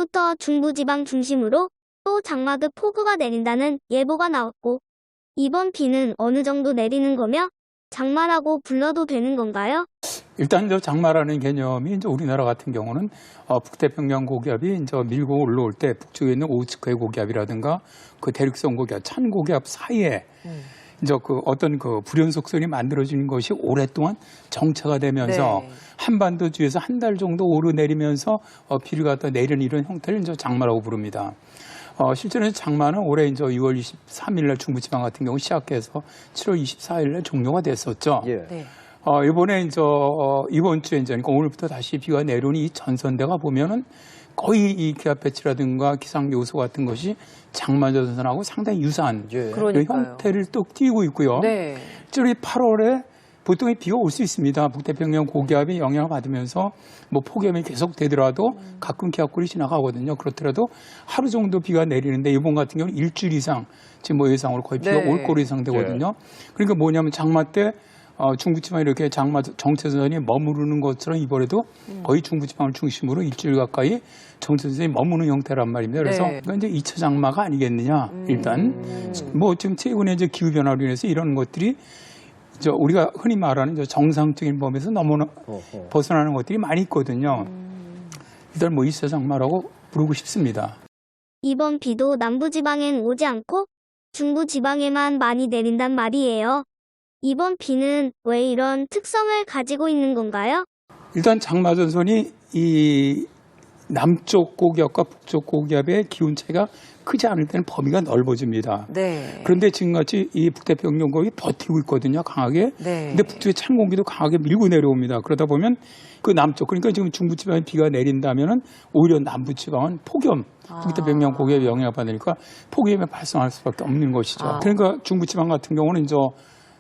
내일부터 중부지방 중심으로 또 장마급 폭우가 내린다는 예보가 나왔고, 이번 비는 어느 정도 내리는 거며 장마라고 불러도 되는 건가요? 일단 저 장마라는 개념이 이제 우리나라 같은 경우는 북태평양 고기압이 이제 밀고 올라올 때 북쪽에 있는 오호츠크의 고기압이라든가 그 대륙성 고기압, 찬 고기압 사이에 이제 그 어떤 그 불연속선이 만들어지는 것이 오랫동안 정체가 되면서 네. 한반도 주에서 한 달 정도 오르내리면서 비를 갖다 내리는 이런 형태를 이제 장마라고 부릅니다. 실제로는 장마는 올해 이제 6월 23일 날 중부지방 같은 경우 시작해서 7월 24일 날 종료가 됐었죠. 예. 네. 이번에 이제 이번 주에 이제 그러니까 오늘부터 다시 비가 내려오니 이 전선대가 보면은 거의 이 기압 배치라든가 기상 요소 같은 것이 장마 전선하고 상당히 유사한 예. 그러니까요. 형태를 또 띄고 있고요. 네. 실제로 8월에 보통 비가 올 수 있습니다. 북태평양 고기압이 영향을 받으면서 뭐 폭염이 계속 되더라도 가끔 기압골이 지나가거든요. 그렇더라도 하루 정도 비가 내리는데 이번 같은 경우는 일주일 이상 지금 뭐 예상으로 거의 비가 네. 올 거로 예상되거든요. 그러니까 뭐냐면 장마 때 중부지방에 이렇게 장마 정체선이 머무르는 것처럼 이번에도 거의 중부지방을 중심으로 일주일 가까이 정체선이 머무는 형태란 말입니다. 그래서 네. 그러니까 이제 2차 장마가 아니겠느냐. 일단 뭐 지금 최근에 이제 기후 변화로 인해서 이런 것들이 우리가 흔히 말하는 정상적인 범위에서 벗어나는 것들이 많이 있거든요. 일단 뭐 2차 장마라고 부르고 싶습니다. 이번 비도 남부지방엔 오지 않고 중부지방에만 많이 내린단 말이에요. 이번 비는 왜 이런 특성을 가지고 있는 건가요? 일단 장마 전선이 이 남쪽 고기압과 북쪽 고기압의 기온 차이가 크지 않을 때는 범위가 넓어집니다. 네. 그런데 지금같이 이 북태평양 고기 버티고 있거든요, 강하게. 네. 근데 북쪽의 찬 공기도 강하게 밀고 내려옵니다. 그러다 보면 그 남쪽, 그러니까 지금 중부지방에 비가 내린다면은 오히려 남부지방은 폭염, 북태평양 고기압에 영향을 받으니까 폭염이 발생할 수밖에 없는 것이죠. 그러니까 중부지방 같은 경우는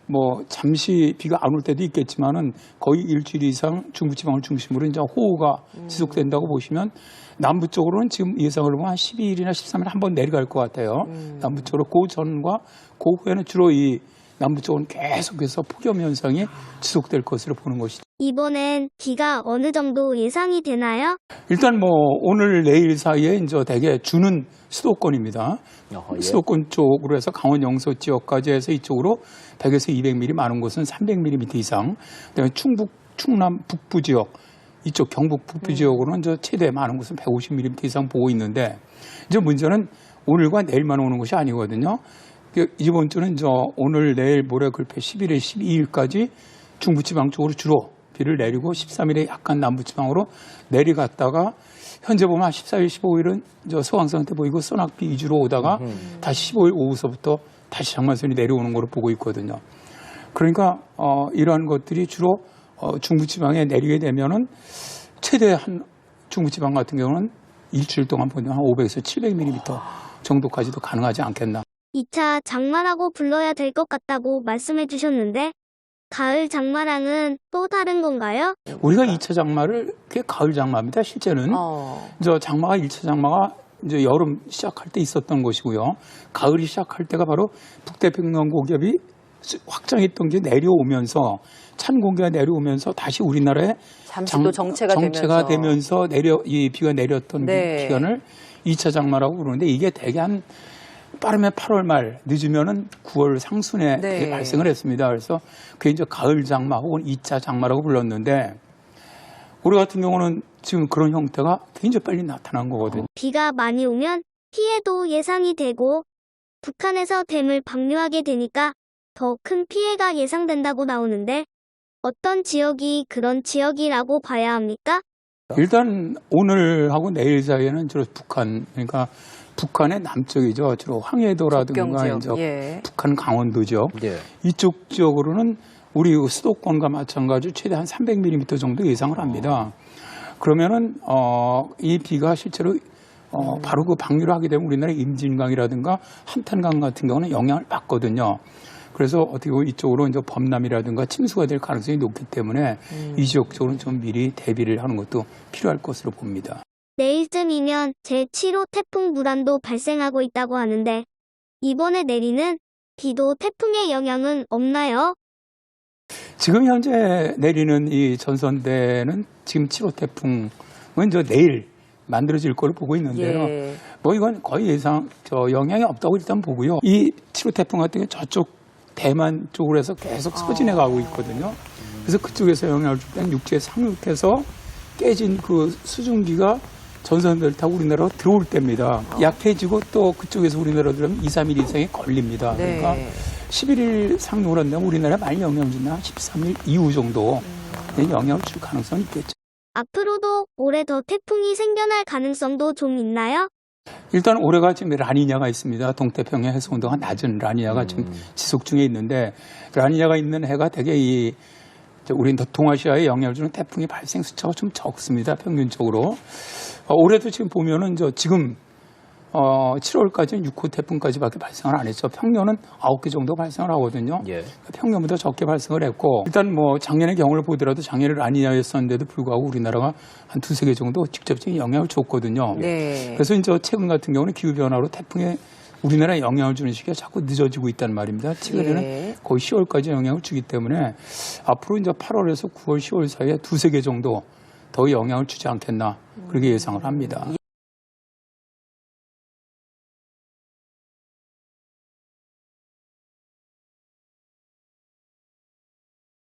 뭐 잠시 비가 안 올 때도 있겠지만은 거의 일주일 이상 중부지방을 중심으로 이제 호우가 지속된다고 보시면 남부 쪽으로는 지금 예상을 보면 한 12일이나 13일 한 번 내려갈 것 같아요. 남부 쪽으로 그 전과 그 후에는 주로 이 남부 쪽은 계속해서 폭염 현상이 지속될 것으로 보는 것이죠. 이번엔 비가 어느 정도 예상이 되나요? 일단 뭐 오늘 내일 사이에 이제 대개 주는 수도권입니다. 어허, 예. 수도권 쪽으로 해서 강원 영서 지역까지 해서 이쪽으로 100에서 200mm, 많은 곳은 300mm 이상. 그다음에 충북, 충남 북부 지역, 이쪽 경북 북부 지역으로는 최대 많은 곳은 150mm 이상 보고 있는데 이제 문제는 오늘과 내일만 오는 것이 아니거든요. 이번 주는 오늘, 내일, 모레, 글패 11일, 12일까지 중부지방 쪽으로 주로 비를 내리고 13일에 약간 남부지방으로 내려갔다가 현재 보면 14일, 15일은 소강 상태 보이고 소낙비 위주로 오다가 다시 15일 오후서부터 다시 장마선이 내려오는 걸로 보고 있거든요. 그러니까 이러한 것들이 주로 중부지방에 내리게 되면은 최대 한 중부지방 같은 경우는 일주일 동안 보면 한 500에서 700mm 정도까지도 가능하지 않겠나. 2차 장마라고 불러야 될 것 같다고 말씀해 주셨는데 가을 장마랑은 또 다른 건가요? 우리가 2차 장마를 그게 가을 장마입니다. 실제는 장마가 1차 장마가 이제 여름 시작할 때 있었던 것이고요. 가을이 시작할 때가 바로 북태평양 고기압이 확장했던 게 내려오면서 찬 공기가 내려오면서 다시 우리나라에 잠시 또 정체가 되면서 이 비가 내렸던 네. 그 기간을 2차 장마라고 부르는데 이게 대개 한 빠르면 8월 말, 늦으면은 9월 상순에 네. 발생을 했습니다. 그래서 그게 이제 가을 장마 혹은 2차 장마라고 불렀는데 우리 같은 경우는 지금 그런 형태가 굉장히 빨리 나타난 거거든요. 비가 많이 오면 피해도 예상이 되고 북한에서 댐을 방류하게 되니까 더 큰 피해가 예상된다고 나오는데 어떤 지역이 그런 지역이라고 봐야 합니까? 일단 오늘하고 내일 사이에는 주로 그러니까 북한의 남쪽이죠. 주로 황해도라든가 이제 북한 강원도 지역. 예. 이쪽 지역으로는 우리 수도권과 마찬가지로 최대 한 300mm 정도 예상을 합니다. 그러면은 이 비가 실제로 바로 그 방류를 하게 되면 우리나라 임진강이라든가 한탄강 같은 경우는 영향을 받거든요. 그래서 어떻게 보면 이쪽으로 이제 범람이라든가 침수가 될 가능성이 높기 때문에 이 지역 쪽으로는 좀 미리 대비를 하는 것도 필요할 것으로 봅니다. 내일쯤이면 제7호 태풍 무란도 발생하고 있다고 하는데 이번에 내리는 비도 태풍의 영향은 없나요? 지금 현재 내리는 이 전선대는 지금 7호 태풍은 내일 만들어질 걸로 보고 있는데요. 예. 뭐 이건 거의 영향이 없다고 일단 보고요. 이 7호 태풍 같은 경우 저쪽 대만 쪽으로 해서 계속 서진해 가고 있거든요. 그래서 그쪽에서 영향을 줄 때는 육지에 상륙해서 깨진 그 수증기가 전선들을 타고 우리나라로 들어올 때입니다. 약해지고 또 그쪽에서 우리나라로 들어오면 2, 3일 이상이 걸립니다. 네. 그러니까 11일 상륙을 한다면 우리나라에 많이 영향을 주나 13일 이후 정도 영향을 줄 가능성이 있겠죠. 앞으로도 올해 더 태풍이 생겨날 가능성도 좀 있나요? 일단 올해가 지금 라니냐가 있습니다. 동태평양 해수 온도가 낮은 라니냐가 지금 지속 중에 있는데 라니냐가 있는 해가 대개 우리 동아시아에 영향을 주는 태풍의 발생 숫자가 좀 적습니다. 평균적으로. 올해도 지금 보면은 지금 7월까지는 6호 태풍까지밖에 발생을 안 했죠. 평년은 9개 정도 발생을 하거든요. 예. 평년보다 적게 발생을 했고 일단 뭐 작년의 경우를 보더라도 작년에 라니냐였었는데도 불구하고 우리나라가 한 2-3개 정도 직접적인 영향을 줬거든요. 네. 그래서 이제 최근 같은 경우는 기후변화로 태풍에 우리나라에 영향을 주는 시기가 자꾸 늦어지고 있단 말입니다. 최근에는 예. 거의 10월까지 영향을 주기 때문에 앞으로 이제 8월에서 9월, 10월 사이에 2-3개 정도 더 영향을 주지 않겠나 그렇게 예상을 합니다.